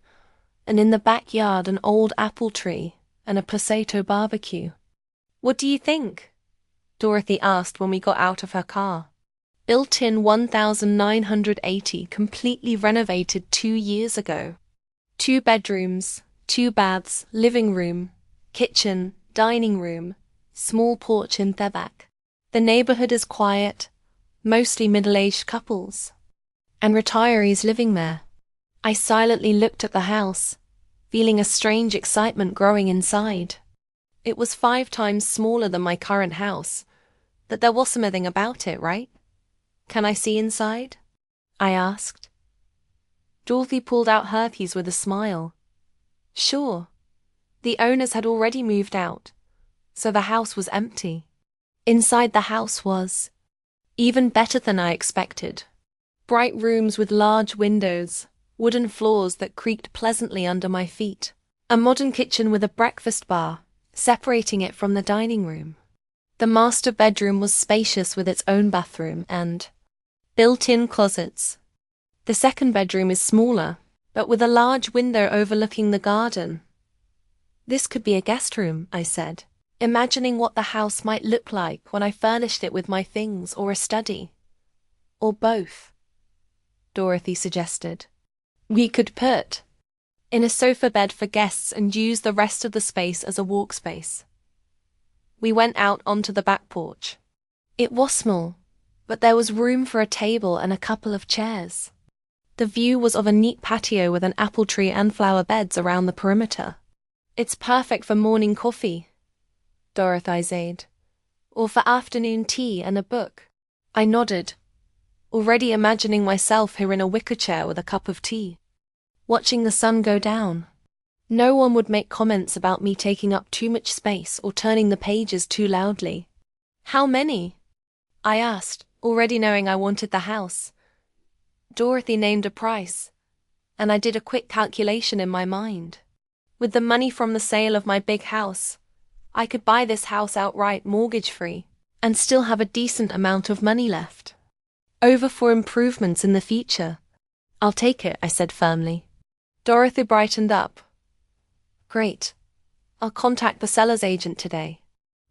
S1: and in the backyard an old apple tree and a Passato barbecue. "What do you think?" Dorothy asked when we got out of her car. Built-in 1980, completely renovated 2 years ago. 2 bedrooms, 2 baths, living room, kitchen, dining room, small porch in the back. The neighborhood is quiet, mostly middle-aged couples, and retirees living there. I silently looked at the house, feeling a strange excitement growing inside. It was 5 times smaller than my current house, but there was something about it, right? "Can I see inside?" I asked. Dorothy pulled out her keys with a smile. Sure. The owners had already moved out, so the house was empty. Inside the house was even better than I expected. Bright rooms with large windows, wooden floors that creaked pleasantly under my feet, a modern kitchen with a breakfast bar, separating it from the dining room. The master bedroom was spacious with its own bathroom and built-in closets. The second bedroom is smaller, but with a large window overlooking the garden. "This could be a guest room," I said, imagining what the house might look like when I furnished it with my things, or a study. "Or both," Dorothy suggested. "We could put in a sofa bed for guests and use the rest of the space as a walk space." We went out onto the back porch. It was small, but there was room for a table and a couple of chairs. The view was of a neat patio with an apple tree and flower beds around the perimeter. "It's perfect for morning coffee," Dorothy said, "or for afternoon tea and a book." I nodded, already imagining myself here in a wicker chair with a cup of tea, watching the sun go down. No one would make comments about me taking up too much space or turning the pages too loudly. "How many?" I asked, already knowing I wanted the house. Dorothy named a price, and I did a quick calculation in my mind. With the money from the sale of my big house, I could buy this house outright mortgage-free and still have a decent amount of money left over for improvements in the future. "I'll take it," I said firmly. Dorothy brightened up. "Great. I'll contact the seller's agent today.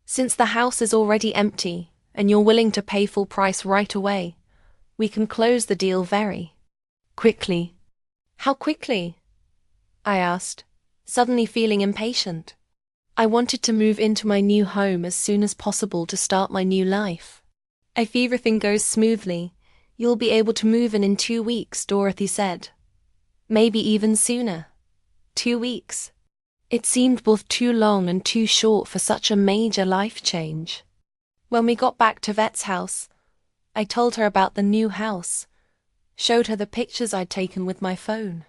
S1: Since the house is already empty and you're willing to pay full price right away, we can close the deal very quickly." "How quickly?" I asked, suddenly feeling impatient. I wanted to move into my new home as soon as possible to start my new life. "If everything goes smoothly, you'll be able to move in 2 weeks," Dorothy said. "Maybe even sooner." 2 weeks. It seemed both too long and too short for such a major life change. When we got back to Vet's house, I told her about the new house, showed her the pictures I'd taken with my phone.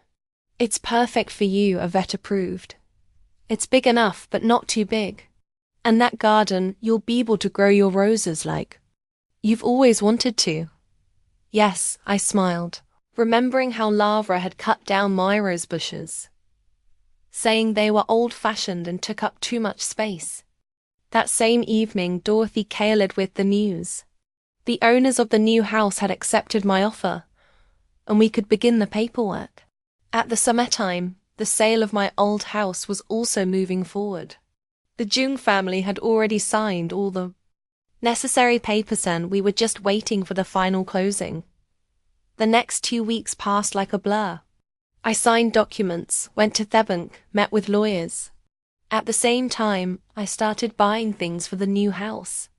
S1: It's perfect for you, Vet approved. It's big enough, but not too big. And that garden, you'll be able to grow your roses like you've always wanted to. Yes, I smiled, remembering how Lara had cut down my rose bushes, saying they were old-fashioned and took up too much space. That same evening, Dorothy called with the news. The owners of the new house had accepted my offer, and we could begin the paperwork. At the summertime, the sale of my old house was also moving forward. The Jung family had already signed all the necessary papers and we were just waiting for the final closing. The next 2 weeks passed like a blur. I signed documents, went to the bank, met with lawyers. At the same time, I started buying things for the new house.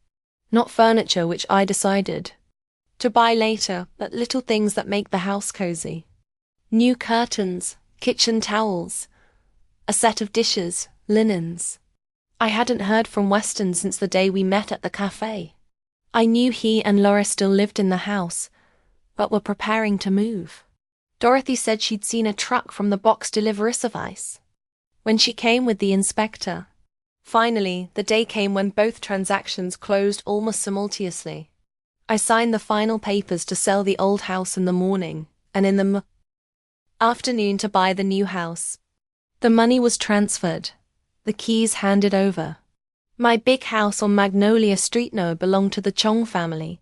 S1: Not furniture, which I decided to buy later, but little things that make the house cozy. New curtains, kitchen towels, a set of dishes, linens. I hadn't heard from Weston since the day we met at the cafe. I knew he and Laura still lived in the house, but were preparing to move. Dorothy said she'd seen a truck from the box delivery service when she came with the inspector. Finally, the day came when both transactions closed almost simultaneously. I signed the final papers to sell the old house in the morning, and in the afternoon to buy the new house. The money was transferred, the keys handed over. My big house on Magnolia Street now belonged to the Chong family,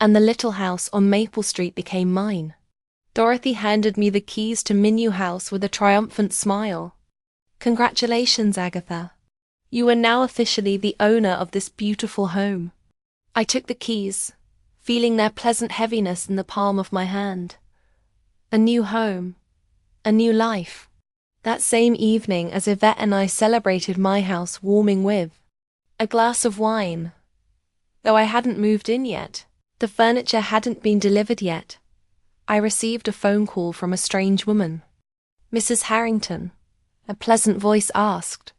S1: and the little house on Maple Street became mine. Dorothy handed me the keys to my new house with a triumphant smile. Congratulations, Agatha. You are now officially the owner of this beautiful home. I took the keys, feeling their pleasant heaviness in the palm of my hand. A new home, a new life. That same evening, as Yvette and I celebrated my house warming with a glass of wine. Though I hadn't moved in yet, the furniture hadn't been delivered yet, I received a phone call from a strange woman. Mrs. Harrington, a pleasant voice asked.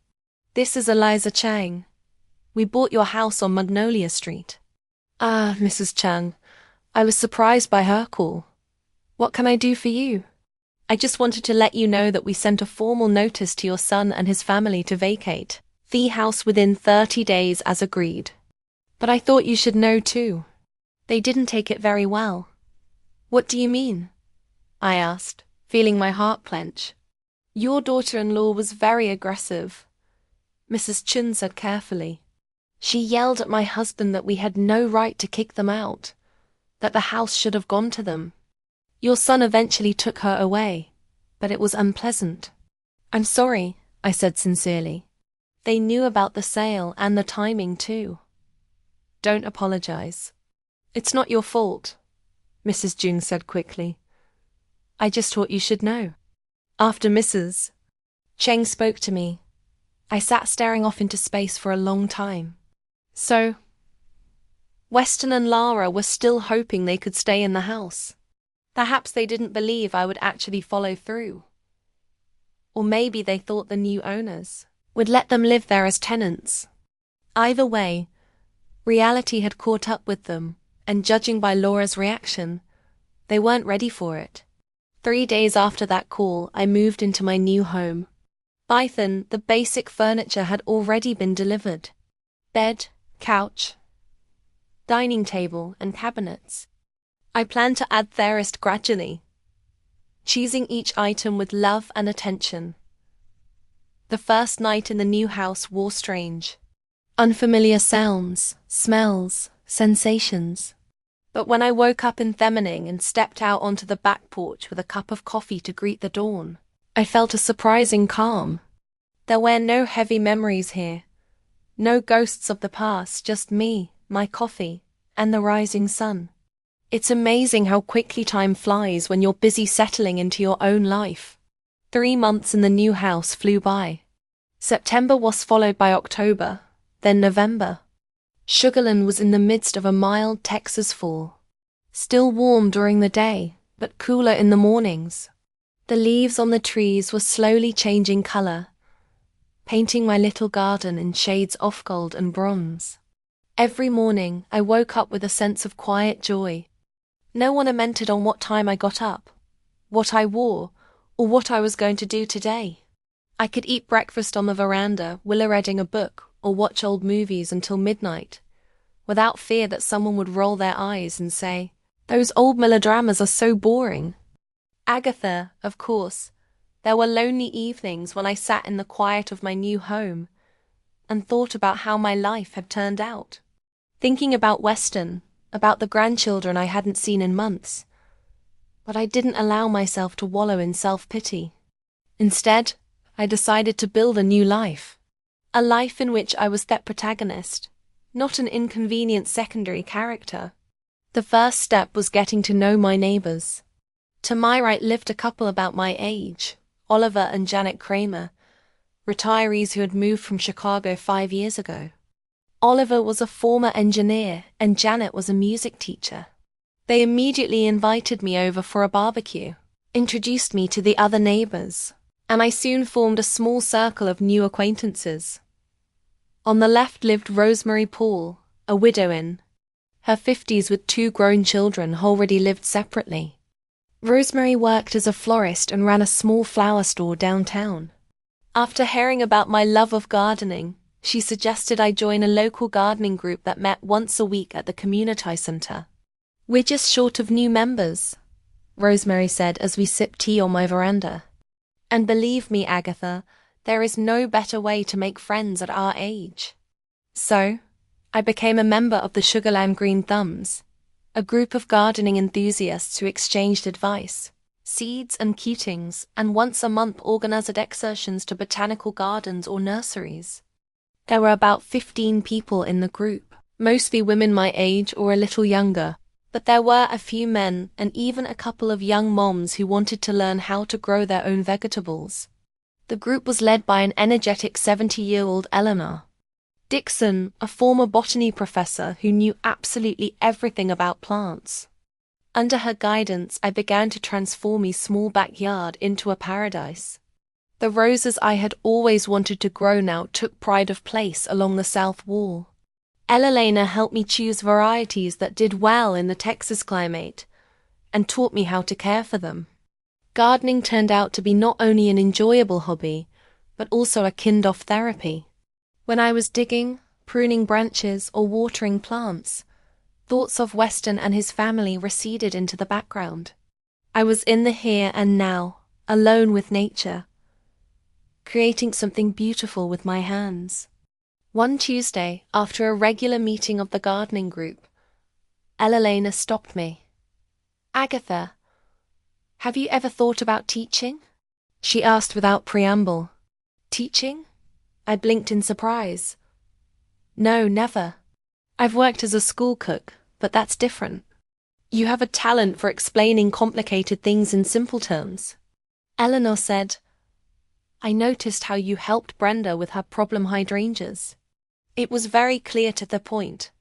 S1: This is Eliza Chang. We bought your house on Magnolia Street. Ah, Mrs. Chang, I was surprised by her call. What can I do for you? I just wanted to let you know that we sent a formal notice to your son and his family to vacate the house within 30 days as agreed. But I thought you should know too. They didn't take it very well. What do you mean? I asked, feeling my heart clench. Your daughter-in-law was very aggressive, Mrs. Chun said carefully. She yelled at my husband that we had no right to kick them out, that the house should have gone to them. Your son eventually took her away, but it was unpleasant. I'm sorry, I said sincerely. They knew about the sale and the timing too. Don't apologize. It's not your fault, Mrs. Jung said quickly. I just thought you should know. After Mrs. Cheng spoke to me, I sat staring off into space for a long time. So, Weston and Lara were still hoping they could stay in the house. Perhaps they didn't believe I would actually follow through. Or maybe they thought the new owners would let them live there as tenants. Either way, reality had caught up with them, and judging by Laura's reaction, they weren't ready for it. 3 days after that call, I moved into my new home. By then, the basic furniture had already been delivered. Bed, couch, dining table, and cabinets. I planned to add the rest gradually, choosing each item with love and attention. The first night in the new house was strange. Unfamiliar sounds, smells, sensations. But when I woke up in the morning and stepped out onto the back porch with a cup of coffee to greet the dawn, I felt a surprising calm. There were no heavy memories here. No ghosts of the past, just me, my coffee, and the rising sun. It's amazing how quickly time flies when you're busy settling into your own life. 3 months in the new house flew by. September was followed by October, then November. Sugarland was in the midst of a mild Texas fall. Still warm during the day, but cooler in the mornings. The leaves on the trees were slowly changing color, painting my little garden in shades of gold and bronze. Every morning, I woke up with a sense of quiet joy. No one commented on what time I got up, what I wore, or what I was going to do today. I could eat breakfast on the veranda, reading a book, or watch old movies until midnight, without fear that someone would roll their eyes and say, "Those old melodramas are so boring." Agatha, of course. There were lonely evenings when I sat in the quiet of my new home and thought about how my life had turned out. Thinking about Weston, about the grandchildren I hadn't seen in months. But I didn't allow myself to wallow in self-pity. Instead, I decided to build a new life. A life in which I was the protagonist, not an inconvenient secondary character. The first step was getting to know my neighbors. To my right lived a couple about my age, Oliver and Janet Kramer, retirees who had moved from Chicago 5 years ago. Oliver was a former engineer and Janet was a music teacher. They immediately invited me over for a barbecue, introduced me to the other neighbors, and I soon formed a small circle of new acquaintances. On the left lived Rosemary Paul, a widow in her 50s with 2 grown children who already lived separately. Rosemary worked as a florist and ran a small flower store downtown. After hearing about my love of gardening, she suggested I join a local gardening group that met once a week at the community center. "We're just short of new members," Rosemary said as we sipped tea on my veranda. "And believe me, Agatha, there is no better way to make friends at our age." So, I became a member of the Sugarland Green Thumbs, a group of gardening enthusiasts who exchanged advice, seeds and cuttings, and once a month organized excursions to botanical gardens or nurseries. There were about 15 people in the group, mostly women my age or a little younger, but there were a few men and even a couple of young moms who wanted to learn how to grow their own vegetables. The group was led by an energetic 70-year-old Eleanor Dixon, a former botany professor who knew absolutely everything about plants. Under her guidance, I began to transform my small backyard into a paradise. The roses I had always wanted to grow now took pride of place along the south wall. Elena helped me choose varieties that did well in the Texas climate and taught me how to care for them. Gardening turned out to be not only an enjoyable hobby, but also a kind of therapy. When I was digging, pruning branches, or watering plants, thoughts of Weston and his family receded into the background. I was in the here and now, alone with nature, creating something beautiful with my hands. One Tuesday, after a regular meeting of the gardening group, Elena stopped me. "Agatha, have you ever thought about teaching?" she asked without preamble. "Teaching?" I blinked in surprise. "No, never. I've worked as a school cook, but that's different. You have a talent for explaining complicated things in simple terms." Eleanor said, "I noticed how you helped Brenda with her problem hydrangeas. It was very clear to the point,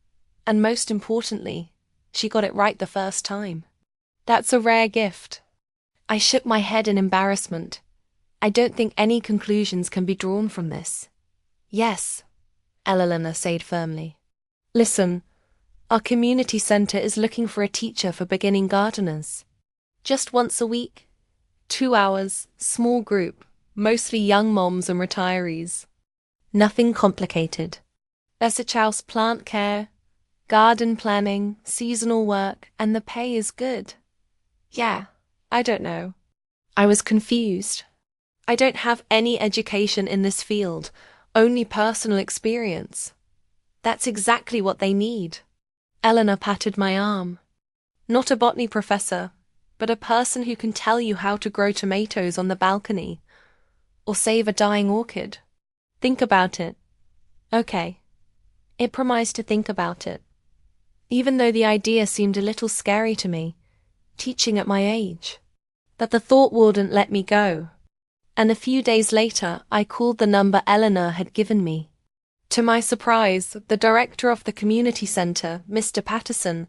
S1: and most importantly, she got it right the first time. That's a rare gift." I shook my head in embarrassment. "I don't think any conclusions can be drawn from this." "Yes," Eleanor said firmly. "Listen, our community center is looking for a teacher for beginning gardeners. Just once a week, 2 hours, small group, mostly young moms and retirees. Nothing complicated. There's a house plant care, garden planning, seasonal work, and the pay is good." "Yeah, I don't know." I was confused. "I don't have any education in this field, only personal experience." "That's exactly what they need." Eleanor patted my arm. "Not a botany professor, but a person who can tell you how to grow tomatoes on the balcony, or save a dying orchid. Think about it." Okay. It promised to think about it. Even though the idea seemed a little scary to me, teaching at my age. But the thought wouldn't let me go. And a few days later, I called the number Eleanor had given me. To my surprise, the director of the community center, Mr. Patterson,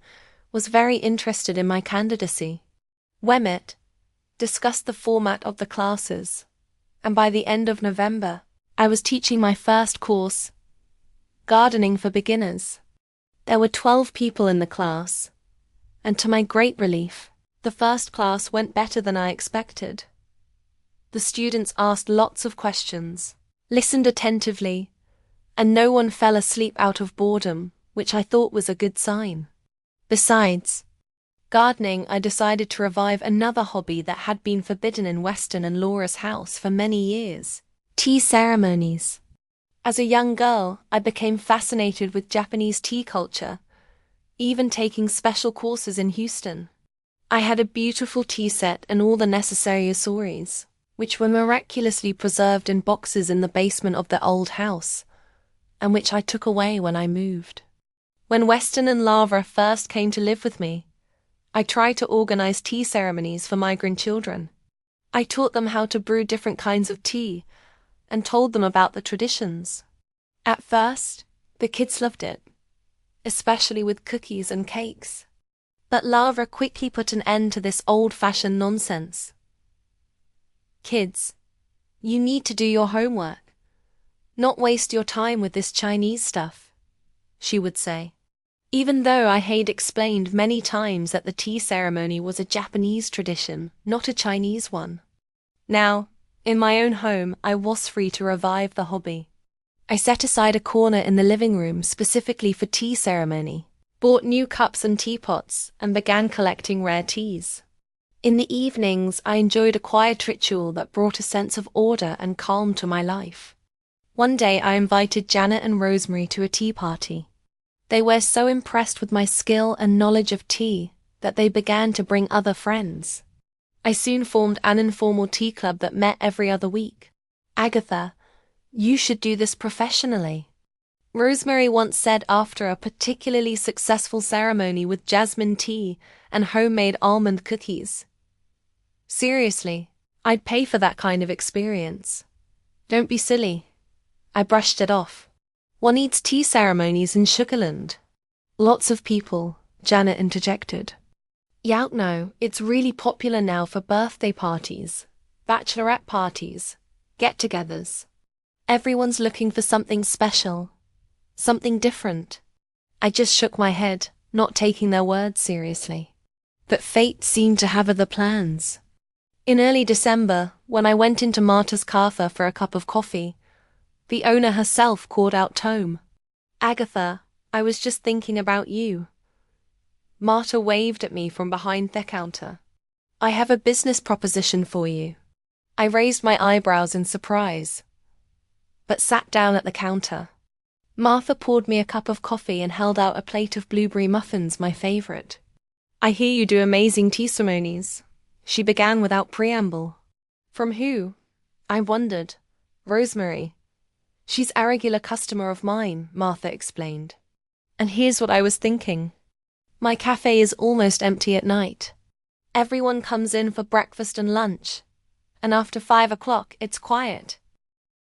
S1: was very interested in my candidacy. We met, discussed the format of the classes, and by the end of November, I was teaching my first course, Gardening for Beginners. There were 12 people in the class, and to my great relief, the first class went better than I expected. The students asked lots of questions, listened attentively, and no one fell asleep out of boredom, which I thought was a good sign. Besides gardening, I decided to revive another hobby that had been forbidden in Weston and Laura's house for many years: tea ceremonies. As a young girl, I became fascinated with Japanese tea culture, even taking special courses in Houston. I had a beautiful tea set and all the necessary accessories, which were miraculously preserved in boxes in the basement of the old house, and which I took away when I moved. When Weston and Lara first came to live with me, I tried to organize tea ceremonies for migrant children. I taught them how to brew different kinds of tea and told them about the traditions. At first, the kids loved it, especially with cookies and cakes. But Lara quickly put an end to this old-fashioned nonsense. "Kids, you need to do your homework, not waste your time with this Chinese stuff," she would say. Even though I had explained many times that the tea ceremony was a Japanese tradition, not a Chinese one. Now, in my own home, I was free to revive the hobby. I set aside a corner in the living room specifically for tea ceremony, bought new cups and teapots, and began collecting rare teas. In the evenings, I enjoyed a quiet ritual that brought a sense of order and calm to my life. One day, I invited Janet and Rosemary to a tea party. They were so impressed with my skill and knowledge of tea that they began to bring other friends. I soon formed an informal tea club that met every other week. "Agatha, you should do this professionally," Rosemary once said after a particularly successful ceremony with jasmine tea and homemade almond cookies. "Seriously, I'd pay for that kind of experience." "Don't be silly," I brushed it off. "One needs tea ceremonies in Sugarland." "Lots of people," Janet interjected. "No, it's really popular now for birthday parties, bachelorette parties, get-togethers. Everyone's looking for something special, something different." I just shook my head, not taking their words seriously. But fate seemed to have other plans. In early December, when I went into Marta's cafe for a cup of coffee, the owner herself called out Tome. "Agatha, I was just thinking about you." Marta waved at me from behind the counter. "I have a business proposition for you." I raised my eyebrows in surprise, but sat down at the counter. Martha poured me a cup of coffee and held out a plate of blueberry muffins, my favorite. "I hear you do amazing tea ceremonies," she began without preamble. "From who?" I wondered. "Rosemary. She's a regular customer of mine," Martha explained. "And here's what I was thinking. My cafe is almost empty at night. Everyone comes in for breakfast and lunch, and after 5 o'clock it's quiet.